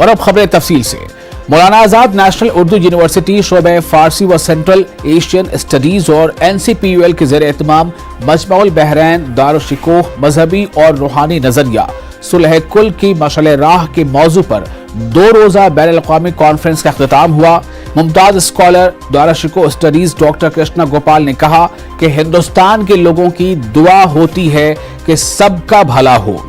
और अब खबरें तफसील से। मौलाना आजाद नेशनल उर्दू यूनिवर्सिटी शोबे फारसी व सेंट्रल एशियन स्टडीज और NCPUL के ज़ेरे एहतमाम मजमाउल बहरैन दारुशिकोह मजहबी और रूहानी नजरिया सुलह कुल की मशअल राह के मौजू पर 2 रोजा बैनुल अक़वामी कॉन्फ्रेंस का इख्तिताम हुआ। Mumtaz scholar दारुशिकोह studies doctor Krishna Gopal ने कहा कि हिंदुस्तान के लोगों की दुआ होती है कि सबका भला हो।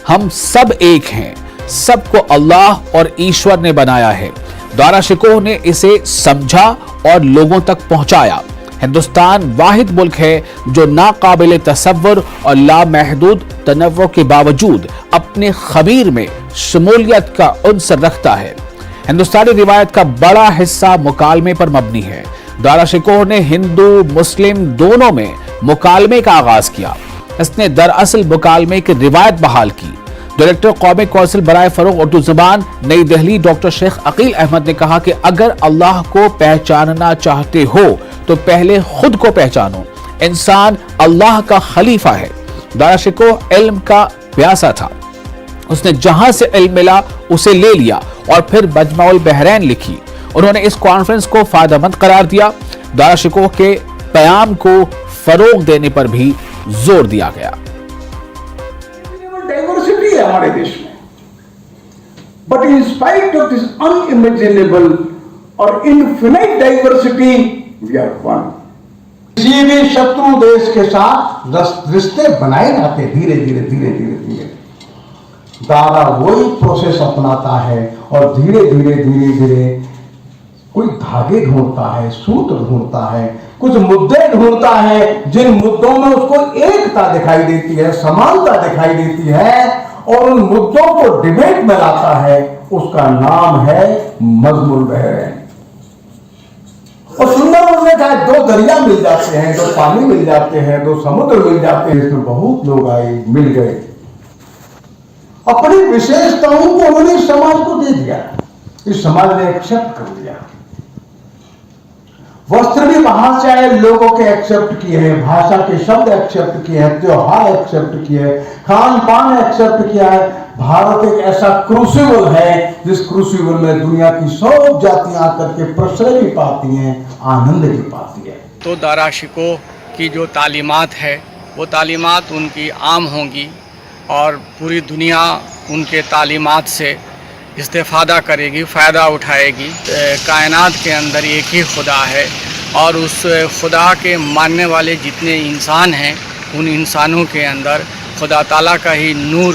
हम सब एक हैं, सबको अल्लाह और ईश्वर ने बनाया है। दारुशिकोह ने इसे समझा और लोगों तक पहुंचाया। हिंदुस्तान वाहिद मुल्क है जो नाकाबिल तसव्वुर और लामहदूद तनव्वुर के बावजूद अपने खमीर में शमूलियत का उन्सर रखता है। हिंदुस्तानी रिवायत का बड़ा हिस्सा मुकालमे पर मबनी है। दारुशिकोह ने हिंदू मुस्लिम दोनों में मुकालमे का आगाज किया। इसने दरअसल मुकालमे की रिवायत बहाल की। डायरेक्टर कौमी कौंसिल बराए फरोग उर्दू ज़बान नई दिल्ली डॉक्टर शेख अकील अहमद ने कहा कि अगर अल्लाह को पहचानना चाहते हो तो पहले खुद को पहचानो। इंसान अल्लाह का खलीफा है। दारुशिकोह इल्म का प्यासा था, उसने जहां से इल्म मिला उसे ले लिया और फिर मजमाउल बहरैन लिखी। उन्होंने इस कॉन्फ्रेंस को फायदेमंद करार दिया। दारुशिकोह के प्याम को फरोग देने पर भी जोर दिया गया। डाइवर्सिटी है हमारे देश में, but in spite of this unimaginable और infinite diversity we are one. किसी भी शत्रु देश के साथ रिश्ते बनाए जाते धीरे धीरे धीरे धीरे धीरे। दादा वही प्रोसेस अपनाता है और धीरे धीरे धीरे धीरे कोई धागे ढूंढता है, सूत्र ढूंढता है, कुछ मुद्दे ढूंढता है जिन मुद्दों में उसको एकता दिखाई देती है, समानता दिखाई देती है और उन मुद्दों को डिबेट में लाता है। उसका नाम है मजमुल बहरैन। और सुंदर उसमें चाहे 2 दरिया मिल जाते हैं, 2 पानी मिल जाते हैं, 2 समुद्र मिल जाते हैं। इसमें बहुत लोग आए, मिल गए, अपनी विशेषताओं को उन्होंने इस समाज को दे दिया। इस समाज ने एक्सेप्ट कर लिया। वस्त्र भी बाहर से आए लोगों के एक्सेप्ट किए हैं, भाषा के शब्द एक्सेप्ट किए हैं, त्योहार एक्सेप्ट किए हैं, खान पान एक्सेप्ट किया है। भारत एक ऐसा क्रूसिबल है जिस क्रूसिबल में दुनिया की सब जातियां आकर के प्रश्रय भी पाती हैं, आनंद भी पाती है। तो दारुशिकोह की जो तालीमात है वो तालीमात उनकी आम होंगी और पूरी दुनिया उनके तालीमात से इस्तेफ़ादा करेगी, फ़ायदा उठाएगी। कायनात के अंदर एक ही खुदा है और उस खुदा के मानने वाले जितने इंसान हैं उन इंसानों के अंदर खुदा ताला का ही नूर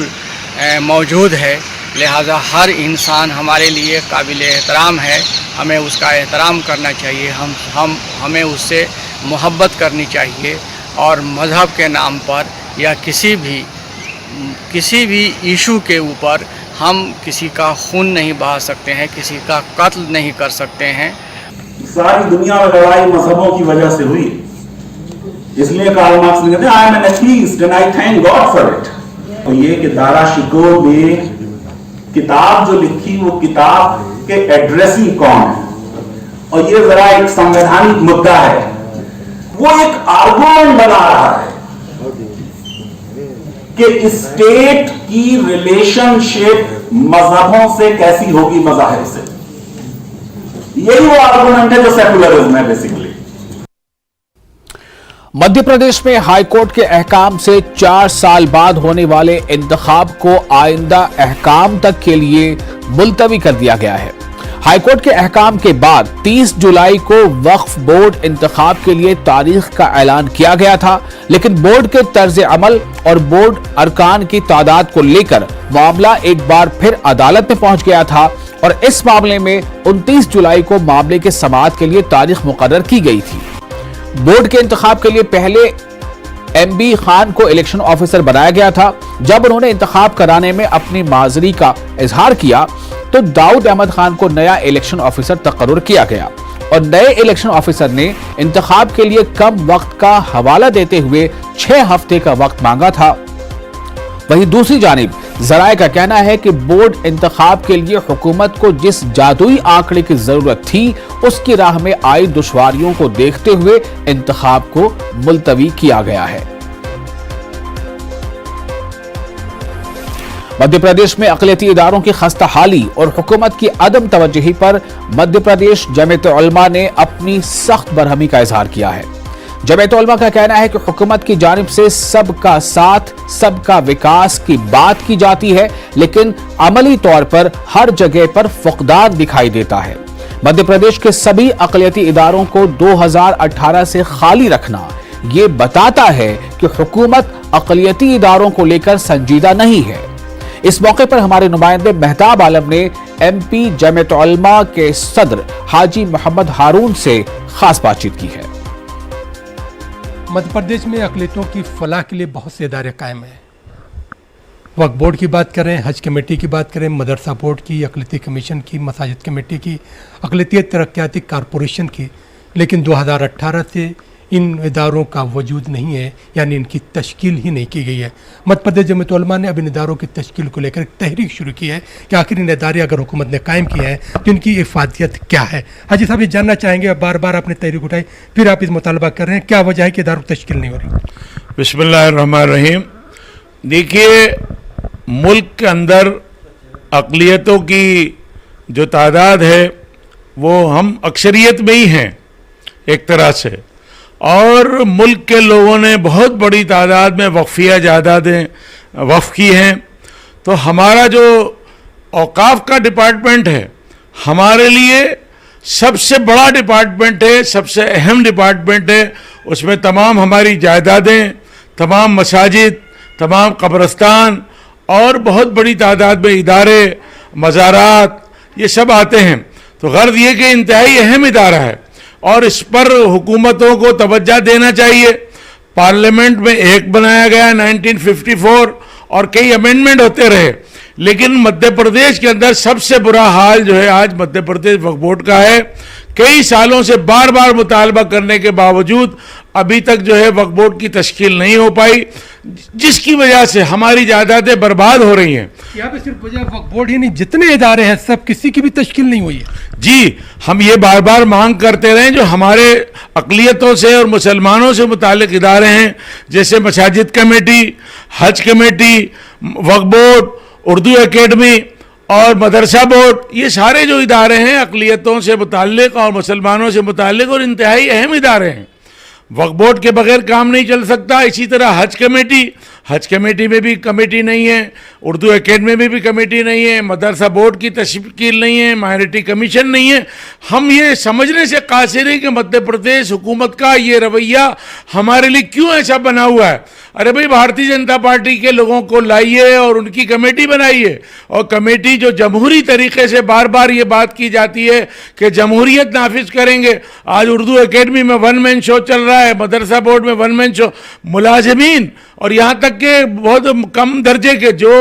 मौजूद है। लिहाजा हर इंसान हमारे लिए काबिल एहतराम है, हमें उसका एहतराम करना चाहिए। हमें उससे मोहब्बत करनी चाहिए और मज़हब के नाम पर या किसी भी इशू के ऊपर हम किसी का खून नहीं बहा सकते हैं, किसी का कत्ल नहीं कर सकते हैं। सारी दुनिया में लड़ाई मजहबों की वजह से हुई, इसलिए कार्ल मार्क्स ने कहते हैं I am N atheist and I thank God for it. तो ये कि दारुशिकोह ने किताब जो लिखी वो किताब के एड्रेसी कौन है, और ये जरा एक संवैधानिक मुद्दा है। वो एक आर्गुमेंट बना रहा है कि स्टेट की रिलेशनशिप मजहबों से कैसी होगी, मज़ाहिब से। यही वो आर्गुमेंट है जो सेकुलरिज्म है बेसिकली। मध्य प्रदेश में हाईकोर्ट के अहकाम से 4 साल बाद होने वाले इंतखाब को आइंदा अहकाम तक के लिए मुलतवी कर दिया गया है। हाईकोर्ट के अहकाम के बाद 30 जुलाई को वक्फ बोर्ड इंतखाब के लिए तारीख का ऐलान किया गया था, लेकिन बोर्ड के तर्ज अमल और बोर्ड अरकान की तादाद को लेकर मामला एक बार फिर अदालत में पहुंच गया था और इस मामले में 29 जुलाई को मामले के समाअत के लिए तारीख मुकर्रर की गई थी। बोर्ड के इंतखाब के लिए पहले MB खान को इलेक्शन ऑफिसर बनाया गया था। जब उन्होंने इंतखाब कराने में अपनी माजरी का इजहार किया तो दाऊद अहमद खान को नया इलेक्शन ऑफिसर तकर्रुर किया गया और नए इलेक्शन ऑफिसर ने इंतखाब के लिए कम वक्त का हवाला देते हुए 6 हफ्ते का वक्त मांगा था। वहीं दूसरी जानिब जराए का कहना है कि बोर्ड इंतखाब के लिए हुकूमत को जिस जादुई आंकड़े की जरूरत थी उसकी राह में आई दुश्वारियों को देखते हुए इंतखाब को मुलतवी किया गया है। मध्य प्रदेश में अक़लियती इदारों की खस्ता हाली और हुकूमत की अदम तवज्जुही पर मध्य प्रदेश जमीयत उलमा ने अपनी सख्त बरहमी का इजहार किया है। जमीयत उलमा का कहना है कि हुकूमत की जानिब से सबका साथ, सबका विकास की बात की जाती है, लेकिन अमली तौर पर हर जगह पर फुकदान दिखाई देता है। मध्य प्रदेश के सभी अक़लियती इदारों को 2018 से खाली रखना ये बताता है कि हुकूमत अक़लियती इदारों को लेकर संजीदा नहीं है। इस मौके पर हमारे नुमाइंदे मेहताब आलम ने MP जमीयत उलमा के सदर हाजी मोहम्मद हारून से खास बातचीत की है। मध्य प्रदेश में अक़लियतों की फलाह के लिए बहुत से इदारे कायम हैं। वक्फ बोर्ड की बात करें, हज कमेटी की बात करें, मदरसा बोर्ड की, अक़लियती कमीशन की, मसाजिद कमेटी की, अक़लियती तरक्याती कारपोरेशन की, लेकिन 2018 से इन इदारों का वजूद नहीं है, यानी इनकी तश्कील ही नहीं की गई है। मध्य प्रदेश जमीयत उलमा ने अब इन इदारों की तश्कील को लेकर एक तहरीक शुरू की है कि आखिर इन इदारे अगर हुकूमत ने कायम किए हैं तो इनकी इफादियत क्या है। हाजी साहब ये जानना चाहेंगे, बार बार आपने तहरीक उठाई, फिर आप इस मुतालबा कर रहे हैं, क्या वजह है कि इदारों की तश्कील नहीं हो रही? बिस्मिल्लाहिर्रहमानिर्रहीम। देखिए, मुल्क के अंदर अक़लियतों की जो तादाद है वो हम अक्सरियत में ही हैं एक तरह से, और मुल्क के लोगों ने बहुत बड़ी तादाद में वक्फिया जायदादें वक्फ की हैं। तो हमारा जो औकाफ का डिपार्टमेंट है हमारे लिए सबसे बड़ा डिपार्टमेंट है, सबसे अहम डिपार्टमेंट है। उसमें तमाम हमारी जायदादें, तमाम मसाजिद, तमाम कब्रस्तान और बहुत बड़ी तादाद में इदारे, मज़ारात, ये सब आते हैं। तो गर्ज ये कि इंतहाई अहम इदारा है और इस पर हुकूमतों को तवज्जो देना चाहिए। पार्लियामेंट में एक बनाया गया 1954 और कई अमेंडमेंट होते रहे, लेकिन मध्य प्रदेश के अंदर सबसे बुरा हाल जो है आज मध्य प्रदेश वक्फ बोर्ड का है। कई सालों से बार बार मुतालबा करने के बावजूद अभी तक जो है वक्फ बोर्ड की तश्कील नहीं हो पाई, जिसकी वजह से हमारी जायदादें बर्बाद हो रही हैं। यहाँ पे सिर्फ वजह वक्फ बोर्ड ही नहीं, जितने इदारे हैं सब किसी की भी तश्कील नहीं हुई है। जी, हम ये बार बार मांग करते रहे, जो हमारे अक़लियतों से और मुसलमानों से मुतालिक इदारे हैं, जैसे मसाजिद कमेटी, हज कमेटी, वक्फ बोर्ड, उर्दू एकेडमी और मदरसा बोर्ड, ये सारे जो इदारे हैं अक़लियतों से मुताल्लिक और मुसलमानों से मुताल्लिक और इंतहाई अहम इदारे हैं। वक्फ बोर्ड के बगैर काम नहीं चल सकता। इसी तरह हज कमेटी में भी कमेटी नहीं है, उर्दू एकेडमी में भी कमेटी नहीं है, मदरसा बोर्ड की तश्कील नहीं है, माइनॉरिटी कमीशन नहीं है। हम ये समझने से कासिर हैं कि मध्य प्रदेश हुकूमत का ये रवैया हमारे लिए क्यों ऐसा बना हुआ है। अरे भाई, भारतीय जनता पार्टी के लोगों को लाइए और उनकी कमेटी बनाइए, और कमेटी जो जमहूरी तरीके से बार बार ये बात की जाती है कि जमहूरियत नाफिज करेंगे। आज उर्दू एकेडमी में 1 मैन शो चल रहा है, मदरसा बोर्ड में 1 मैन शो, मुलाजिमीन और यहाँ तक के बहुत कम दर्जे के जो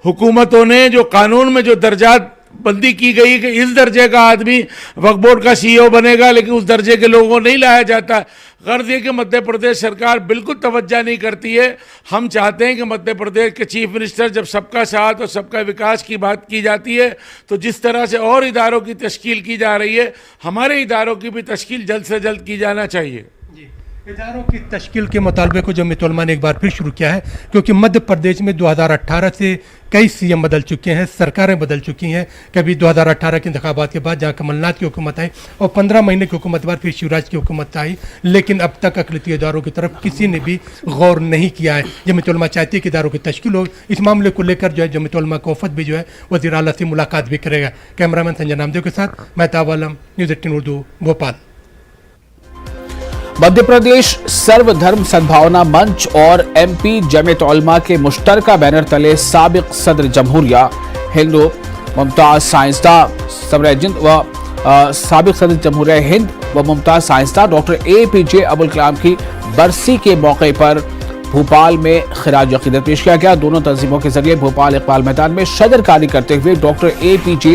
हुकूमतों ने जो कानून में जो दर्जात बंदी की गई कि इस दर्जे का आदमी वक्फ बोर्ड का CEO बनेगा, लेकिन उस दर्जे के लोगों को नहीं लाया जाता। गर्ज ये कि मध्य प्रदेश सरकार बिल्कुल तवज्जो नहीं करती है। हम चाहते हैं कि मध्य प्रदेश के चीफ मिनिस्टर, जब सबका साथ और सबका विकास की बात की जाती है, तो जिस तरह से और इदारों की तश्कील की जा रही है, हमारे इदारों की भी तश्कील जल्द से जल्द की जाना चाहिए। इदारों की तश्कील के मुतालबे को जमीयत उलमा ने एक बार फिर शुरू किया है, क्योंकि मध्य प्रदेश में 2018 से कई CM बदल चुके हैं, सरकारें बदल चुकी हैं। कभी 2018 के इंतखाबात के बाद जहाँ कमलनाथ की हुकूमत आई और 15 महीने की हुकूमत बाद फिर शिवराज की हुकूमत आई, लेकिन अब तक अक़लियती इदारों की तरफ किसी ने भी गौर नहीं किया है। जमीयत उलमा चाहती है कि इदारों की तश्कील हो। इस मामले को लेकर जो है जमीयत उलमा का वफ़द भी जो है वज़ीर आला से मुलाकात भी करेगा। कैमरामैन संजय नामदेव के साथ मेहताब आलम, न्यूज़ 18 उर्दू, भोपाल। मध्य प्रदेश सर्वधर्म सद्भावना मंच और MP जमीयत उलमा के मुश्तरका बैनर तले साबिक सदर जमहूरिया हिंद मुमताज साइंसदान डॉक्टर APJ अबुल कलाम की बरसी के मौके पर भोपाल में खिराज अकीदत पेश किया गया। दोनों तंजीमों के जरिए भोपाल इकबाल मैदान में शदरकारी करते हुए डॉक्टर APJ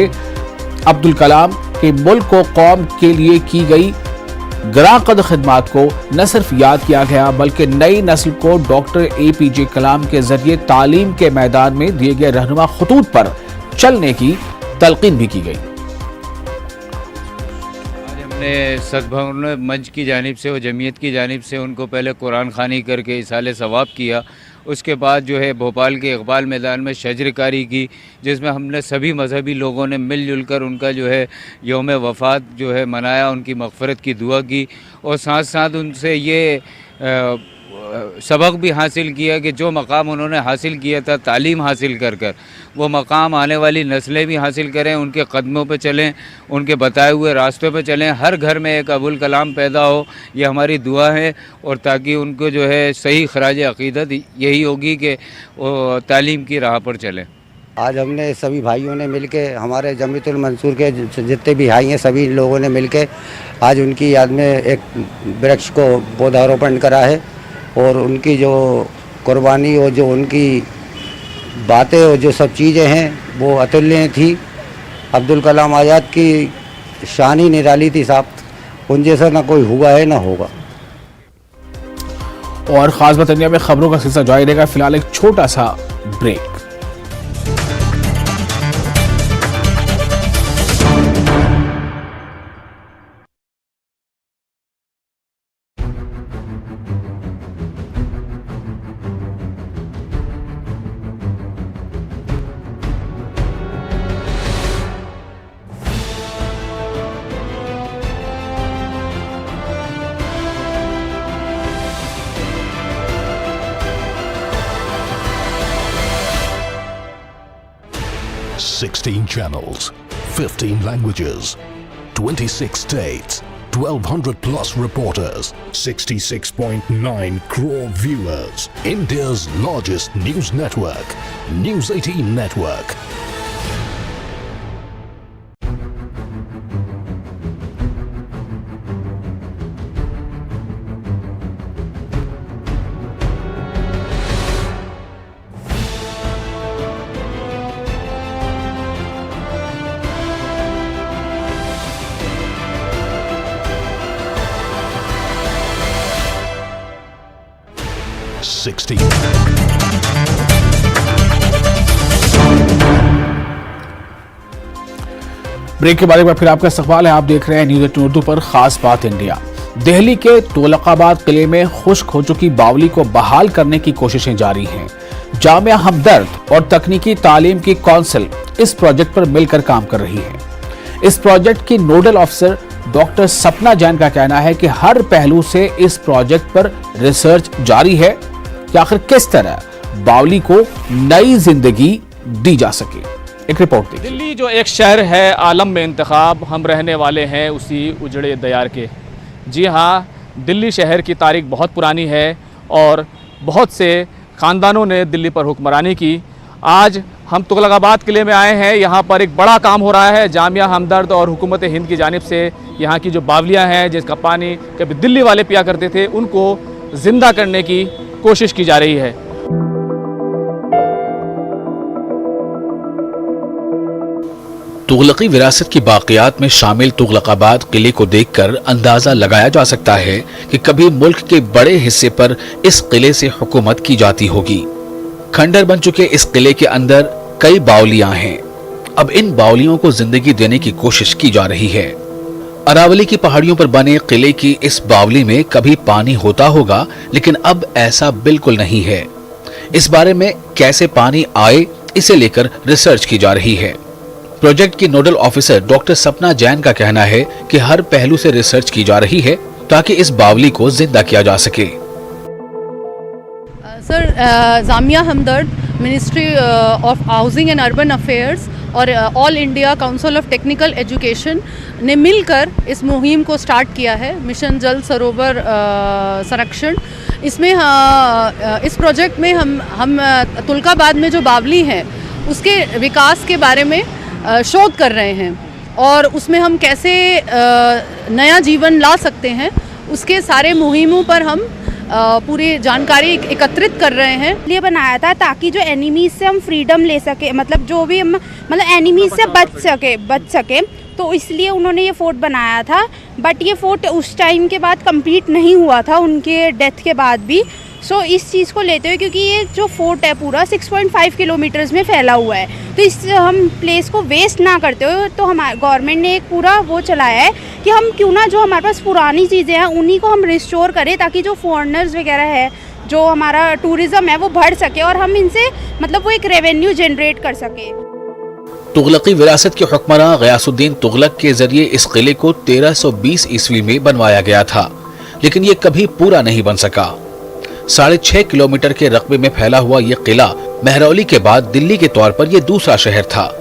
अब्दुल कलाम के मुल्क को कौम के लिए की गई ग्रांकद खिदमात को न सिर्फ याद किया गया, बल्कि नई नस्ल को डॉक्टर APJ कलाम के जरिए तालीम के मैदान में दिए गए रहनुमा खतूत पर चलने की तलकीन भी की गई। आज हमने सद्भावना मंच की जानिब से और जमीयत की जानिब से उनको पहले कुरान खानी करके इसाले सवाब किया उसके बाद जो है भोपाल के इकबाल मैदान में शजरकारी की, जिसमें हमने सभी मजहबी लोगों ने मिलजुल कर उनका जो है यौम वफ़ात जो है मनाया, उनकी मग़फ़िरत की दुआ की और साथ साथ उनसे ये सबक भी हासिल किया कि जो मकाम उन्होंने हासिल किया था तालीम हासिल कर कर, वो मकाम आने वाली नस्लें भी हासिल करें, उनके कदमों पे चलें, उनके बताए हुए रास्तों पे चलें, हर घर में एक अबुल कलाम पैदा हो, ये हमारी दुआ है। और ताकि उनको जो है सही खराज अक़ीदत यही होगी कि वो तालीम की राह पर चलें। आज हमने सभी भाइयों ने मिलके, हमारे जमीयतुल मंसूर के जितने भी भाई हैं सभी लोगों ने मिलके आज उनकी याद में एक वृक्ष को पौधारोपण करा है और उनकी जो कुर्बानी और जो उनकी बातें और जो सब चीज़ें हैं वो अतुल्य थी। अब्दुल कलाम आज़ाद की शान ही निराली थी साहब, उन जैसा ना कोई हुआ है ना होगा। और ख़ास बात इंडिया में खबरों का सिलसिला जारी रहेगा। फिलहाल एक छोटा सा break. Sixteen channels, 15 languages, 26 states, 1,200 plus reporters, 66.9 crore viewers. India's largest news network, News 18 Network. Break के बाद एक बार फिर आपका इस्तकबाल है। आप देख रहे हैं न्यूज़ 18 उर्दू पर खास बात इंडिया। दिल्ली के तुगलकाबाद किले में खुश्क हो चुकी बावली को बहाल करने की कोशिशें जारी हैं। जामिया हमदर्द और तकनीकी तालीम की काउंसिल इस प्रोजेक्ट पर मिलकर काम कर रही है। इस प्रोजेक्ट की नोडल ऑफिसर डॉक्टर सपना जैन का कहना है कि हर पहलू से इस प्रोजेक्ट पर रिसर्च जारी है कि आखिर किस तरह बावली को नई जिंदगी दी जा सके। एक रिपोर्ट देखिए। दिल्ली जो एक शहर है आलम में इंतखाब, हम रहने वाले हैं उसी उजड़े दयार के। जी हाँ, दिल्ली शहर की तारीख बहुत पुरानी है और बहुत से ख़ानदानों ने दिल्ली पर हुक्मरानी की। आज हम तुगलकाबाद किले में आए हैं। यहाँ पर एक बड़ा काम हो रहा है। जामिया हमदर्द और हुकूमत हिंद की जानिब से यहाँ की जो बावलियाँ हैं जिसका पानी कभी दिल्ली वाले पिया करते थे, उनको ज़िंदा करने की कोशिश की जा रही है। तुगलकी विरासत की बाक़ियात में शामिल तुगलकाबाद किले को देखकर अंदाजा लगाया जा सकता है कि कभी मुल्क के बड़े हिस्से पर इस किले से हुकूमत की जाती होगी। खंडर बन चुके इस किले के अंदर कई बावलियां हैं। अब इन बावलियों को जिंदगी देने की कोशिश की जा रही है। अरावली की पहाड़ियों पर बने किले की इस बावली में कभी पानी होता होगा, लेकिन अब ऐसा बिल्कुल नहीं है। इस बारे में कैसे पानी आए, इसे लेकर रिसर्च की जा रही है। प्रोजेक्ट की नोडल ऑफिसर डॉक्टर सपना जैन का कहना है कि हर पहलू से रिसर्च की जा रही है ताकि इस बावली को जिंदा किया जा सके। Sir, Jamia Hamdard, ministry of housing and urban affairs और all India council of technical education ने मिलकर इस मुहिम को स्टार्ट किया है, मिशन जल सरोवर संरक्षण। इसमें इस प्रोजेक्ट में हम तुगलकाबाद में जो बावली है उसके विकास के बारे में शोध कर रहे हैं और उसमें हम कैसे नया जीवन ला सकते हैं, उसके सारे मुहिमों पर हम पूरी जानकारी एकत्रित कर रहे हैं। ये बनाया था ताकि जो एनिमीज से हम फ्रीडम ले सके, मतलब जो भी हम एनिमीज से बच सके, तो इसलिए उन्होंने ये फोर्ट बनाया था। बट ये फोर्ट उस टाइम के बाद कंप्लीट नहीं हुआ था, उनके डेथ के बाद भी। सो इस चीज़ को लेते हुए, क्योंकि ये जो फोर्ट है पूरा 6.5 किलोमीटर्स में फैला हुआ है, तो इस हम प्लेस को वेस्ट ना करते हुए तो हमारे गवर्नमेंट ने एक पूरा वो चलाया है कि हम क्यों ना जो हमारे पास पुरानी चीज़ें हैं उन्हीं को हम रिस्टोर करें, ताकि जो फॉरेनर्स वगैरह है जो हमारा टूरिज्म है वो बढ़ सके और हम इनसे मतलब वो एक रेवेन्यू जनरेट कर सके। तुगलकी विरासत के हुक्मरान गयासुद्दीन तुगलक के जरिए इस किले को 1320 ईस्वी में बनवाया गया था, लेकिन ये कभी पूरा नहीं बन सका। 6.5 किलोमीटर के रकबे में फैला हुआ यह किला महरौली के बाद दिल्ली के तौर पर यह दूसरा शहर था।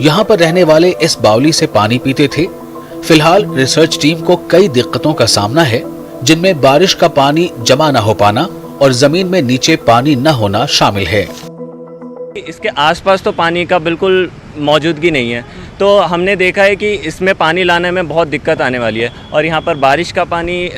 यहाँ पर रहने वाले इस बावली से पानी पीते थे। फिलहाल रिसर्च टीम को कई दिक्कतों का सामना है, जिनमें बारिश का पानी जमा न हो पाना और जमीन में नीचे पानी न होना शामिल है। इसके आसपास तो पानी का बिल्कुल मौजूदगी नहीं है, तो हमने देखा है कि इसमें पानी लाने में बहुत दिक्कत आने वाली है और यहाँ पर बारिश का पानी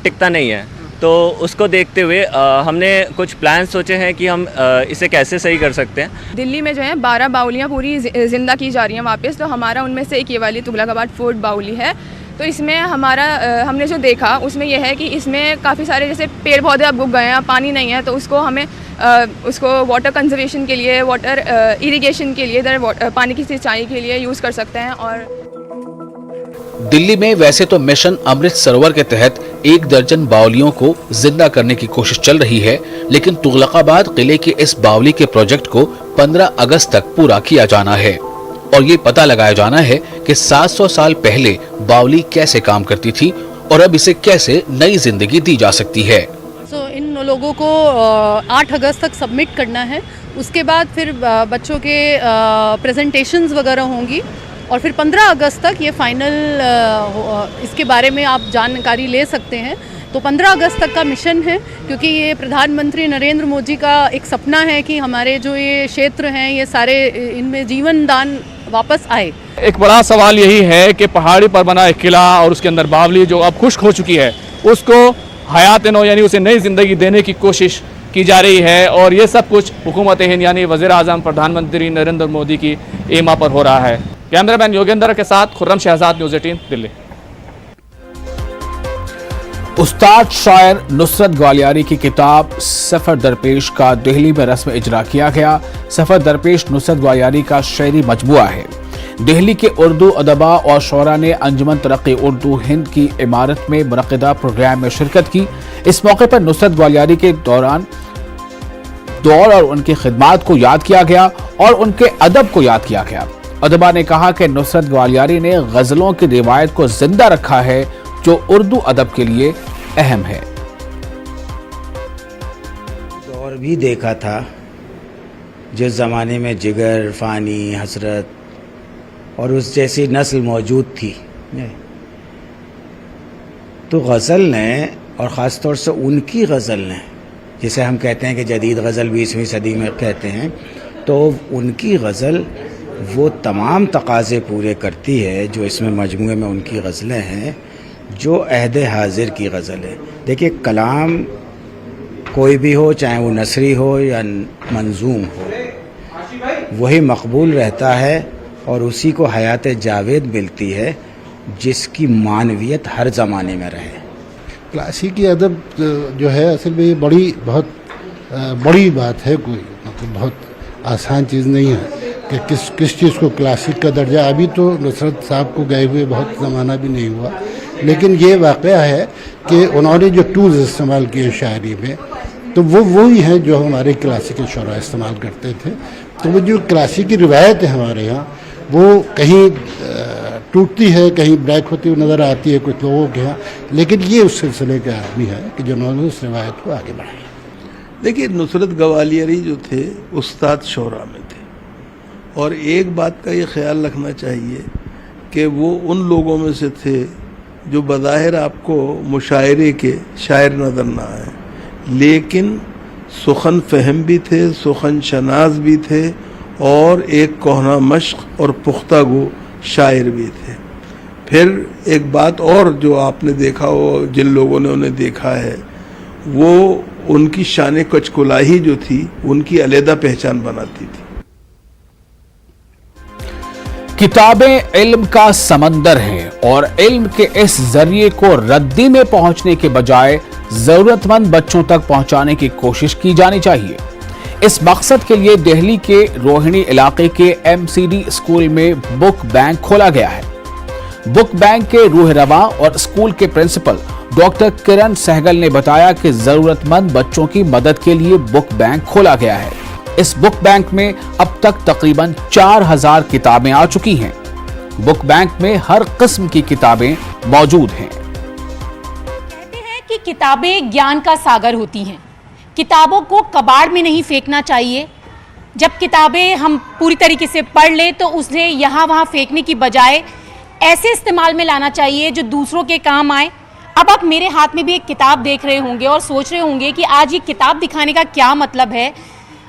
टिकता नहीं है। तो उसको देखते हुए हमने कुछ प्लान सोचे हैं कि हम इसे कैसे सही कर सकते हैं। दिल्ली में जो है 12 बाउलियाँ पूरी ज़िंदा की जा रही हैं वापस, तो हमारा उनमें से एक ये वाली तुगलकाबाद फोर्ट बाउली है। तो इसमें हमारा हमने जो देखा उसमें यह है कि इसमें काफ़ी सारे जैसे पेड़ पौधे अब उग गए हैं, पानी नहीं है, तो उसको हमें उसको वाटर कंजर्वेशन के लिए, वाटर इरिगेशन के लिए, इधर पानी की सिंचाई के लिए यूज़ कर सकते हैं। और दिल्ली में वैसे तो मिशन अमृत सरोवर के तहत 1 दर्जन बावलियों को जिंदा करने की कोशिश चल रही है, लेकिन तुगलकाबाद किले के इस बावली के प्रोजेक्ट को 15 अगस्त तक पूरा किया जाना है और ये पता लगाया जाना है कि 700 साल पहले बावली कैसे काम करती थी और अब इसे कैसे नई जिंदगी दी जा सकती है। इन लोगों को 8 अगस्त तक सबमिट करना है। उसके बाद फिर बच्चों के प्रेजेंटेशंस वगैरह होंगी और फिर 15 अगस्त तक ये फाइनल इसके बारे में आप जानकारी ले सकते हैं। तो 15 अगस्त तक का मिशन है, क्योंकि ये प्रधानमंत्री नरेंद्र मोदी का एक सपना है कि हमारे जो ये क्षेत्र हैं ये सारे इनमें जीवन दान वापस आए। एक बड़ा सवाल यही है कि पहाड़ी पर बना एक किला और उसके अंदर बावली जो अब खुश्क हो चुकी है, उसको हयात नो यानी उसे नई ज़िंदगी देने की कोशिश की जा रही है और ये सब कुछ हुकूमत हिंद यानी वज़ीर आज़म प्रधानमंत्री नरेंद्र मोदी की एमा पर हो रहा है। कैमरामैन योगेंद्र के साथ खुर्रम शहजाद, न्यूज़ 18 दिल्ली। उस्ताद शायर नुसरत ग्वालियारी की किताब सफ़र दरपेश का दिल्ली में रस्म इजरा किया गया। सफ़र दरपेश नुसरत ग्वालियारी का शेरी मजमुआ है। दिल्ली के उर्दू अदबा और शोरा ने अंजुमन तरक्की उर्दू हिंद की इमारत में मुनक़िदा प्रोग्राम में शिरकत की। इस मौके पर नुसरत ग्वालियारी के दौर और उनकी खिदमात को याद किया गया और उनके अदब को याद किया गया। अदबा ने कहा कि नुसरत ग्वालियारी ने गज़लों की रिवायत को जिंदा रखा है, जो उर्दू अदब के लिए अहम है। दौर भी देखा था जिस ज़माने में जिगर, फ़ानी, हसरत और उस जैसी नस्ल मौजूद थी, तो गज़ल ने और ख़ास तौर से उनकी गज़ल ने, जिसे हम कहते हैं कि जदीद गज़ल 20वीं सदी में कहते हैं, तो उनकी गज़ल वो तमाम तकाज़े पूरे करती है जो इसमें मजमूए में उनकी गज़लें हैं, जो अहद हाजिर की गज़ल है। देखिए, कलाम कोई भी हो, चाहे वो नसरी हो या मंजूम हो, वही मकबूल रहता है और उसी को हयात जावेद मिलती है, जिसकी मानवियत हर ज़माने में रहे। क्लासिकी अदब जो है असल में बहुत बड़ी बात है, कोई मतलब बहुत आसान चीज़ नहीं है कि किस चीज़ को क्लासिक का दर्जा। अभी तो नुसरत साहब को गए हुए बहुत ज़माना भी नहीं हुआ, लेकिन ये वाक़या है कि उन्होंने जो टूल्स इस्तेमाल किए शायरी में, तो वो ही हैं जो हमारे क्लासिकल शुरा इस्तेमाल करते थे। तो वो जो क्लासिकी रिवायत है हमारे यहाँ, वो कहीं टूटती है, कहीं ब्रेक होती हुई नज़र आती है कुछ लोगों के यहाँ, लेकिन ये उस सिलसिले के आदमी है कि जिन्होंने उस रिवायत को आगे बढ़ाया। देखिए, नुसरत ग्वालियरी जो थे उस्ताद शोरा में थे, और एक बात का ये ख्याल रखना चाहिए कि वो उन लोगों में से थे जो बज़ाहिर आपको मुशायरे के शायर नज़र ना आए, लेकिन सुखन फहम भी थे, सुखन शनाज भी थे और एक कोहना मश्क और पुख्ता गो शायर भी थे। फिर एक बात और जो आपने देखा हो, जिन लोगों ने उन्हें देखा है, वो उनकी शान कचकुलाही जो थी उनकी अलहदा पहचान बनाती थी। किताबें इल्म का समंदर हैं और इल्म के इस जरिए को रद्दी में पहुंचने के बजाय जरूरतमंद बच्चों तक पहुंचाने की कोशिश की जानी चाहिए। इस मकसद के लिए दिल्ली के रोहिणी इलाके के MCD स्कूल में बुक बैंक खोला गया है। बुक बैंक के रूह रवा और स्कूल के प्रिंसिपल डॉक्टर किरण सहगल ने बताया कि जरूरतमंद बच्चों की मदद के लिए बुक बैंक खोला गया है। इस बुक बैंक में अब तक तकरीबन 4000 किताबें आ चुकी हैं। बुक बैंक में हर किस्म की किताबें मौजूद हैं। कहते हैं कि किताबें ज्ञान का सागर होती हैं। किताबों को कबाड़ में नहीं फेंकना चाहिए। जब किताबें हम पूरी तरीके से पढ़ लें तो उसे यहाँ वहाँ फेंकने की बजाय ऐसे इस्तेमाल में लाना चाहिए जो दूसरों के काम आए। अब आप मेरे हाथ में भी एक किताब देख रहे होंगे और सोच रहे होंगे कि आज ये किताब दिखाने का क्या मतलब है।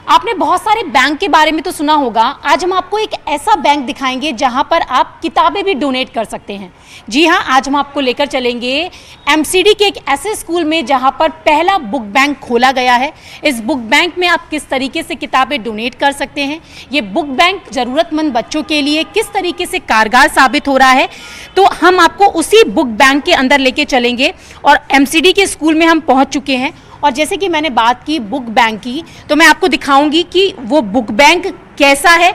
आपने बहुत सारे बैंक के बारे में तो सुना होगा। आज हम आपको एक ऐसा बैंक दिखाएंगे जहां पर आप किताबें भी डोनेट कर सकते हैं। जी हां, आज हम आपको लेकर चलेंगे एमसीडी के एक ऐसे स्कूल में जहां पर पहला बुक बैंक खोला गया है। इस बुक बैंक में आप किस तरीके से किताबें डोनेट कर सकते हैं, ये बुक बैंक ज़रूरतमंद बच्चों के लिए किस तरीके से कारगर साबित हो रहा है, तो हम आपको उसी बुक बैंक के अंदर लेके चलेंगे। और एमसीडी के स्कूल में हम पहुँच चुके हैं और जैसे कि मैंने बात की बुक बैंक की, तो मैं आपको दिखाऊंगी कि वो बुक बैंक कैसा है।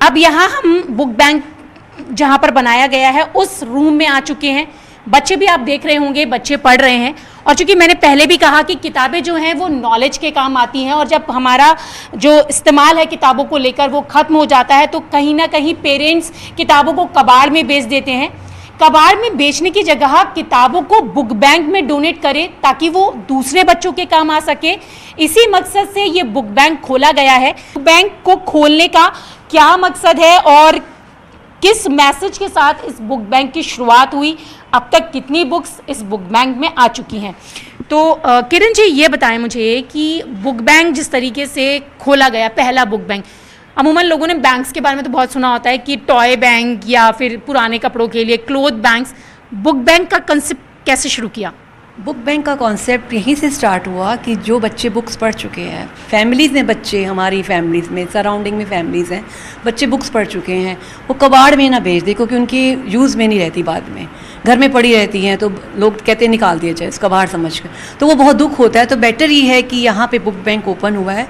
अब यहाँ हम बुक बैंक जहाँ पर बनाया गया है उस रूम में आ चुके हैं। बच्चे भी आप देख रहे होंगे, बच्चे पढ़ रहे हैं। और चूंकि मैंने पहले भी कहा कि किताबें जो हैं वो नॉलेज के काम आती हैं और जब हमारा जो इस्तेमाल है किताबों को लेकर वो ख़त्म हो जाता है तो कहीं ना कहीं पेरेंट्स किताबों को कबाड़ में बेच देते हैं। कबाड़ में बेचने की जगह किताबों को बुक बैंक में डोनेट करें ताकि वो दूसरे बच्चों के काम आ सके। इसी मकसद से ये बुक बैंक खोला गया है। बैंक को खोलने का क्या मकसद है और किस मैसेज के साथ इस बुक बैंक की शुरुआत हुई, अब तक कितनी बुक्स इस बुक बैंक में आ चुकी हैं, तो किरण जी ये बताएं मुझे कि बुक बैंक जिस तरीके से खोला गया, पहला बुक बैंक, अमूमन लोगों ने बैंक्स के बारे में तो बहुत सुना होता है कि टॉय बैंक या फिर पुराने कपड़ों के लिए क्लोथ बैंक्स। बुक बैंक का कंसेप्ट कैसे शुरू किया? बुक बैंक का कॉन्सेप्ट यहीं से स्टार्ट हुआ कि जो बच्चे बुक्स पढ़ चुके हैं, फैमिलीज़ में बच्चे, हमारी फैमिलीज़ में, सराउंडिंग में फैमिलीज़ हैं, बच्चे बुक्स पढ़ चुके हैं, वो कबाड़ में ना बेच दे क्योंकि उनकी यूज़ में नहीं रहती, बाद में घर में पड़ी रहती हैं तो लोग कहते हैं निकाल दिया जाए इसका बाहर समझ कर, तो वो बहुत दुख होता है। तो बेटर ये है कि यहाँ पे बुक बैंक ओपन हुआ है।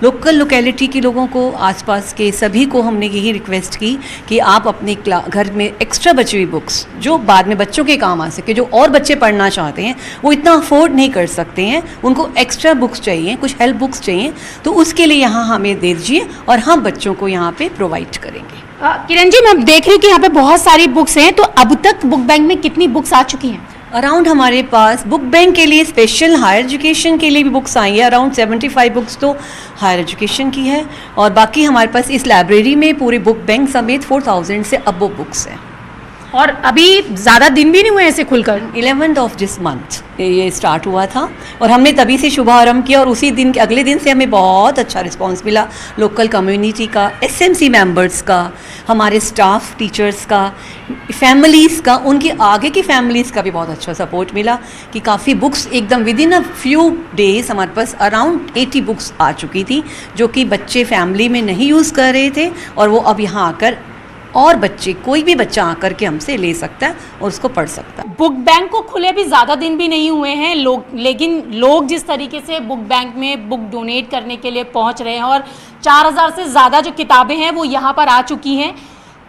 लोकल लोकेलिटी के लोगों को, आसपास के सभी को हमने यही रिक्वेस्ट की कि आप अपने घर में एक्स्ट्रा बची हुई बुक्स जो बाद में बच्चों के काम आ सके, जो और बच्चे पढ़ना चाहते हैं वो इतना अफोर्ड नहीं कर सकते हैं, उनको एक्स्ट्रा बुक्स चाहिए, कुछ हेल्प बुक्स चाहिए, तो उसके लिए यहाँ हमें दे दीजिए और हम बच्चों को यहाँ पे प्रोवाइड करेंगे। किरण जी, मैं देख रही हूँ कि यहाँ पे बहुत सारी बुक्स हैं, तो अब तक बुक बैंक में कितनी बुक्स आ चुकी हैं? अराउंड हमारे पास बुक बैंक के लिए स्पेशल हायर एजुकेशन के लिए भी बुक्स आई है। अराउंड 75 बुक्स तो हायर एजुकेशन की है और बाकी हमारे पास इस लाइब्रेरी में पूरे बुक बैंक समेत 4000 से अबव बुक्स हैं। और अभी ज़्यादा दिन भी नहीं हुए ऐसे खुलकर। 11th ऑफ दिस मंथ ये स्टार्ट हुआ था और हमने तभी से शुभारंभ किया और उसी दिन के अगले दिन से हमें बहुत अच्छा रिस्पांस मिला लोकल कम्युनिटी का, एसएमसी मेंबर्स का, हमारे स्टाफ टीचर्स का, फैमिलीज़ का, उनके आगे की फैमिलीज़ का भी बहुत अच्छा सपोर्ट मिला कि काफ़ी बुक्स एकदम with in a few days हमारे पास अराउंड 80 बुक्स आ चुकी थी जो कि बच्चे फैमिली में नहीं यूज़ कर रहे थे और वो अब यहाँ आकर और बच्चे, कोई भी बच्चा आकर के हमसे ले सकता है और उसको पढ़ सकता है। बुक बैंक को खुले भी ज़्यादा दिन भी नहीं हुए हैं लेकिन लोग जिस तरीके से बुक बैंक में बुक डोनेट करने के लिए पहुंच रहे हैं और 4000 से ज़्यादा जो किताबें हैं वो यहाँ पर आ चुकी हैं,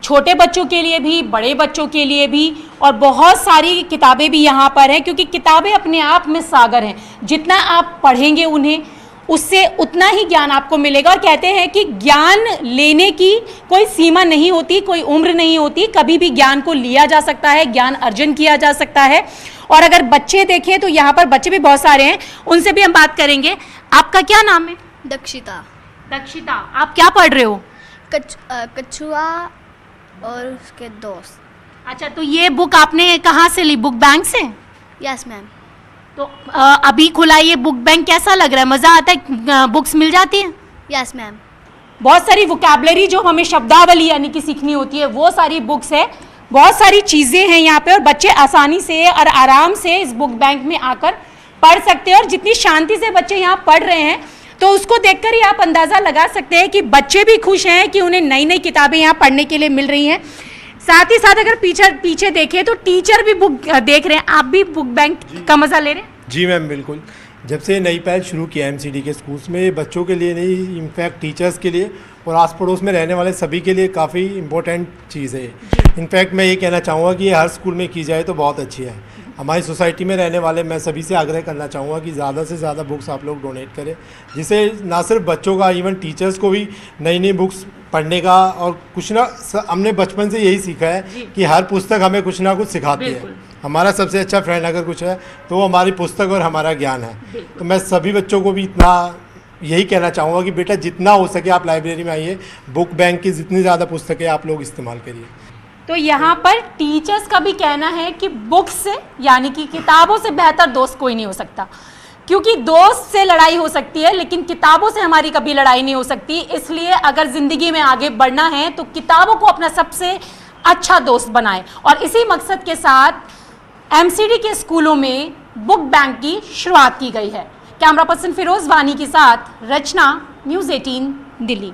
छोटे बच्चों के लिए भी, बड़े बच्चों के लिए भी, और बहुत सारी किताबें भी यहाँ पर हैं क्योंकि किताबें अपने आप में सागर हैं। जितना आप पढ़ेंगे उन्हें उससे उतना ही ज्ञान आपको मिलेगा। और कहते हैं कि ज्ञान लेने की कोई सीमा नहीं होती, कोई उम्र नहीं होती, कभी भी ज्ञान को लिया जा सकता है, ज्ञान अर्जन किया जा सकता है। और अगर बच्चे देखें तो यहाँ पर बच्चे भी बहुत सारे हैं, उनसे भी हम बात करेंगे। आपका क्या नाम है? दक्षिता। दक्षिता, आप क्या पढ़ रहे हो? कछुआ और उसके दोस्त। अच्छा, तो ये बुक आपने कहाँ से ली? बुक बैंक से? Yes ma'am. तो अभी खुला ये बुक बैंक, कैसा लग रहा है? मज़ा आता है? बुक्स मिल जाती हैं? Yes ma'am. बहुत सारी वोकैबुलरी जो हमें शब्दावली यानी कि सीखनी होती है वो सारी बुक्स है, बहुत सारी चीज़ें हैं यहाँ पे और बच्चे आसानी से और आराम से इस बुक बैंक में आकर पढ़ सकते हैं। और जितनी शांति से बच्चे यहाँ पढ़ रहे हैं तो उसको देखकर ही आप अंदाज़ा लगा सकते हैं कि बच्चे भी खुश हैं कि उन्हें नई नई किताबें यहाँ पढ़ने के लिए मिल रही हैं। साथ ही साथ अगर पीछे देखें तो टीचर भी बुक देख रहे हैं। आप भी बुक बैंक का मज़ा ले रहे हैं? जी मैम, बिल्कुल। जब से नई पहल शुरू किया एमसीडी के स्कूल्स में, बच्चों के लिए नहीं, इनफैक्ट टीचर्स के लिए और आस पड़ोस में रहने वाले सभी के लिए काफ़ी इम्पोर्टेंट चीज़ है। इनफैक्ट मैं ये कहना चाहूँगा कि ये हर स्कूल में की जाए तो बहुत अच्छी है। हमारी सोसाइटी में रहने वाले मैं सभी से आग्रह करना चाहूँगा कि ज़्यादा से ज़्यादा बुक्स आप लोग डोनेट करें, जिससे ना सिर्फ बच्चों का, इवन टीचर्स को भी नई नई बुक्स पढ़ने का, और कुछ ना हमने बचपन से यही सीखा है कि हर पुस्तक हमें कुछ ना कुछ सिखाती है। हमारा सबसे अच्छा फ्रेंड अगर कुछ है तो वो हमारी पुस्तक और हमारा ज्ञान है। तो मैं सभी बच्चों को भी इतना यही कहना चाहूँगा कि बेटा जितना हो सके आप लाइब्रेरी में आइए, बुक बैंक की जितनी ज़्यादा पुस्तकें आप लोग इस्तेमाल करिए। तो यहाँ पर टीचर्स का भी कहना है कि बुक्स यानी कि किताबों से बेहतर दोस्त कोई नहीं हो सकता, क्योंकि दोस्त से लड़ाई हो सकती है लेकिन किताबों से हमारी कभी लड़ाई नहीं हो सकती। इसलिए अगर ज़िंदगी में आगे बढ़ना है तो किताबों को अपना सबसे अच्छा दोस्त बनाएं। और इसी मकसद के साथ एमसीडी के स्कूलों में बुक बैंक की शुरुआत की गई है। कैमरा पर्सन फिरोज वानी के साथ रचना, न्यूज़ 18 दिल्ली।